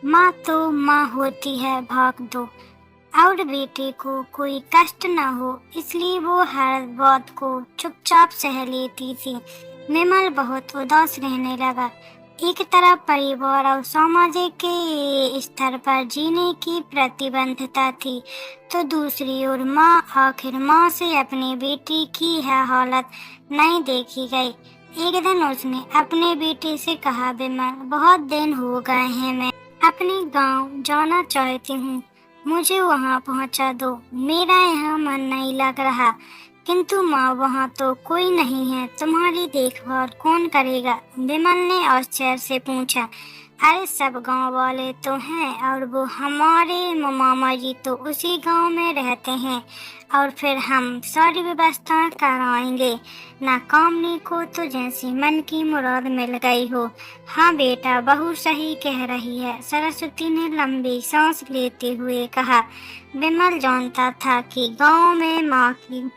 माँ तो माँ होती है, भाग दो और बेटे को कोई कष्ट न हो, इसलिए वो हर बात को चुपचाप सह लेती थी। विमल बहुत उदास रहने लगा। एक तरफ परिवार और सामाजिक के स्तर पर जीने की प्रतिबद्धता थी, तो दूसरी ओर माँ आखिर माँ से अपने बेटी की यह हालत नहीं देखी गई। एक दिन उसने अपने बेटे से कहा, विमल, बहुत दिन हो गए हैं, मैं अपने गांव जाना चाहती हूँ, मुझे वहाँ पहुँचा दो, मेरा यहाँ मन नहीं लग रहा। किंतु माँ, वहाँ तो कोई नहीं है, तुम्हारी देखभाल कौन करेगा? विमल ने आश्चर्य से पूछा। अरे सब गांव वाले तो हैं, और वो हमारे मामा जी तो उसी गांव में रहते हैं, और फिर हम सारी व्यवस्था कराएंगे। नाकामनी को तो जैसी मन की मुराद मिल गई हो। हाँ बेटा, बहू सही कह रही है, सरस्वती ने लंबी सांस लेते हुए कहा। विमल जानता था कि गांव में माँ की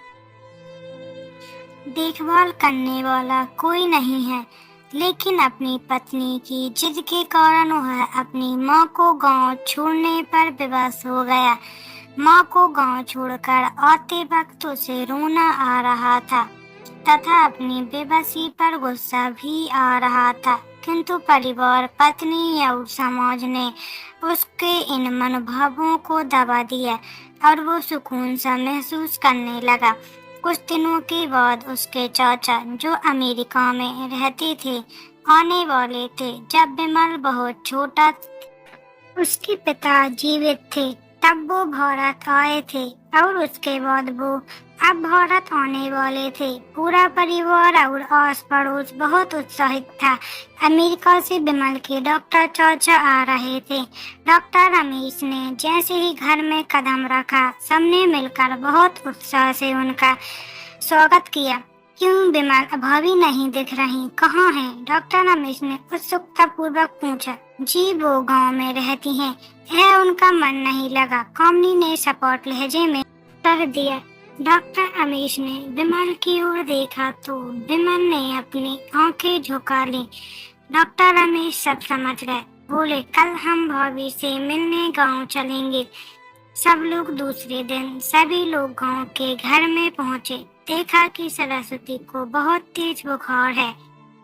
देखभाल करने वाला कोई नहीं है, लेकिन अपनी पत्नी की जिद के कारण वह अपनी माँ को गांव छोड़ने पर विवश हो गया। माँ को गांव छोड़कर आते वक्त उसे रोना आ रहा था तथा अपनी बेबसी पर गुस्सा भी आ रहा था, किंतु परिवार, पत्नी और समाज ने उसके इन मनोभावों को दबा दिया और वो सुकून सा महसूस करने लगा। कुछ दिनों के बाद उसके चाचा, जो अमेरिका में रहते थे, आने वाले थे। जब विमल बहुत छोटा, उसके पिता जीवित थे, तब वो भारत आए थे, और उसके बाद वो अब भारत आने वाले थे। पूरा परिवार और आस पड़ोस बहुत उत्साहित था। अमेरिका से विमल के डॉक्टर चाचा आ रहे थे। डॉक्टर रमेश ने जैसे ही घर में कदम रखा, सबने मिलकर बहुत उत्साह से उनका स्वागत किया। क्यों विमल, भाभी नहीं दिख रही, कहाँ हैं? डॉक्टर रमेश ने उत्सुकता पूर्वक पूछा। जी, वो गांव में रहती हैं, यह उनका मन नहीं लगा, कामनी ने सपाट लहजे में उत्तर दिया। डॉक्टर रमेश ने विमल की ओर देखा तो विमल ने अपनी आंखें झुका ली। डॉक्टर रमेश सब समझ गए। बोले, कल हम भाभी से मिलने गांव चलेंगे। सब लोग दूसरे दिन सभी लोग गांव के घर में पहुंचे। देखा कि सरस्वती को बहुत तेज बुखार है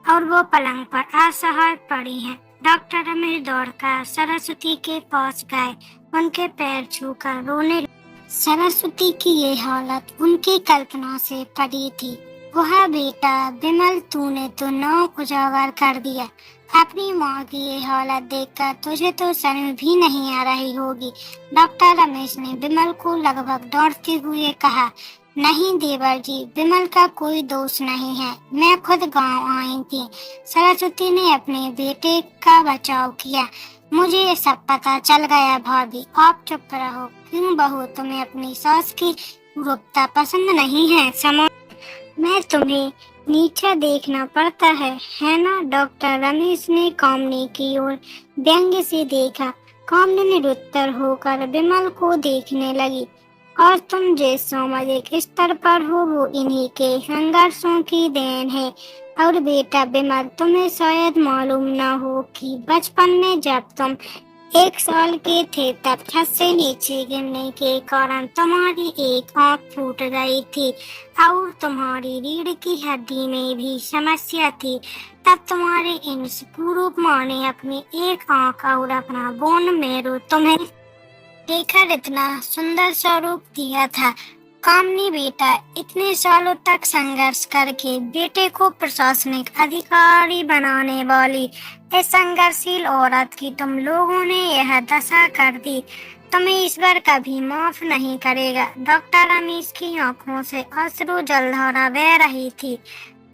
और वो पलंग पर असहाय पड़ी है। डॉक्टर रमेश दौड़कर सरस्वती के पास गए, उनके पैर छूकर रोने लगे। सरस्वती की ये हालत उनकी कल्पना से परी थी। वह बेटा विमल, तूने तो नाव उजागर कर दिया। अपनी माँ की ये हालत देखकर तुझे तो शर्म भी नहीं आ रही होगी। डॉक्टर रमेश ने विमल को लगभग डांटते हुए कहा। नहीं देवर जी, विमल का कोई दोष नहीं है, मैं खुद गांव आई थी। सरस्वती ने अपने बेटे का बचाव किया। मुझे ये सब पता चल गया भाभी, आप चुप रहो। क्यों बहू, तुम्हें अपनी सास की रूपता पसंद नहीं है? समझ, मैं तुम्हें नीचा देखना पड़ता है ना? डॉक्टर रमेश ने कामनी की ओर व्यंग्य से देखा। कामनी निरुत्तर होकर विमल को देखने लगी। और तुम जिस सामाजिक स्तर पर हो, वो इन्हीं के संघर्षों की देन है। और बेटा विमल, तुम्हें शायद मालूम न हो कि बचपन में जब तुम 1 साल के थे, तब छत से नीचे गिरने के कारण तुम्हारी एक आंख फूट गई थी और तुम्हारी रीढ़ की हड्डी में भी समस्या थी। तब तुम्हारे इन पूर्व माँ ने अपनी एक आंख और अपना बोन मेरो तुम्हें देकर इतना सुंदर स्वरूप दिया था। कामनी बेटा, इतने सालों तक संघर्ष करके बेटे को प्रशासनिक अधिकारी बनाने वाली इस संघर्षशील औरत की तुम लोगों ने यह दशा कर दी। तुम्हें ईश्वर कभी माफ नहीं करेगा। डॉक्टर रमेश की आंखों से अश्रु जलधारा बह रही थी।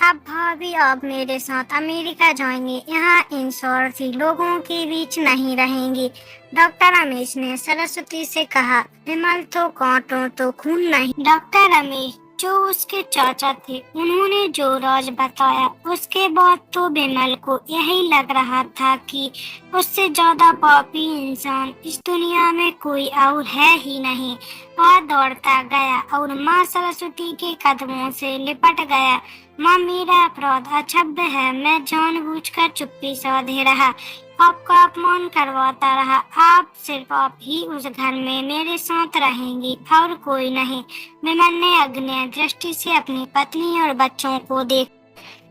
अब भाभी, आप मेरे साथ अमेरिका जाएंगे, यहाँ इन स्वार्थी लोगों के बीच नहीं रहेंगी। डॉक्टर रमेश ने सरस्वती से कहा। विमल तो कांटों तो खून नहीं। डॉक्टर रमेश, जो उसके चाचा थे, उन्होंने जो राज बताया, उसके बाद तो विमल को यही लग रहा था कि उससे ज्यादा पापी इंसान इस दुनिया में कोई और है ही नहीं। वह दौड़ता गया और माँ सरस्वती के कदमों से लिपट गया। माँ, मेरा अपराध अक्षम्य है। मैं जानबूझकर चुप्पी साधे रहा, आपका अपमान करवाता रहा। आप सिर्फ आप ही उस घर में मेरे साथ रहेंगी और कोई नहीं। विमल ने अग्नि दृष्टि से अपनी पत्नी और बच्चों को देख।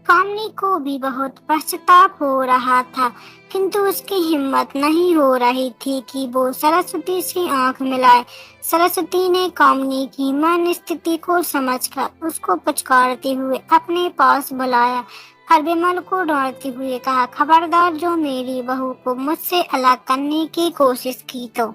कामनी को भी बहुत पश्चाताप हो रहा था, किंतु उसकी हिम्मत नहीं हो रही थी कि वो सरस्वती से आंख मिलाए। सरस्वती ने कामनी की मन स्थिति को समझकर उसको पुचकारते हुए अपने पास बुलाया और विमल को डांटते हुए कहा, खबरदार जो मेरी बहू को मुझसे अलग करने की कोशिश की तो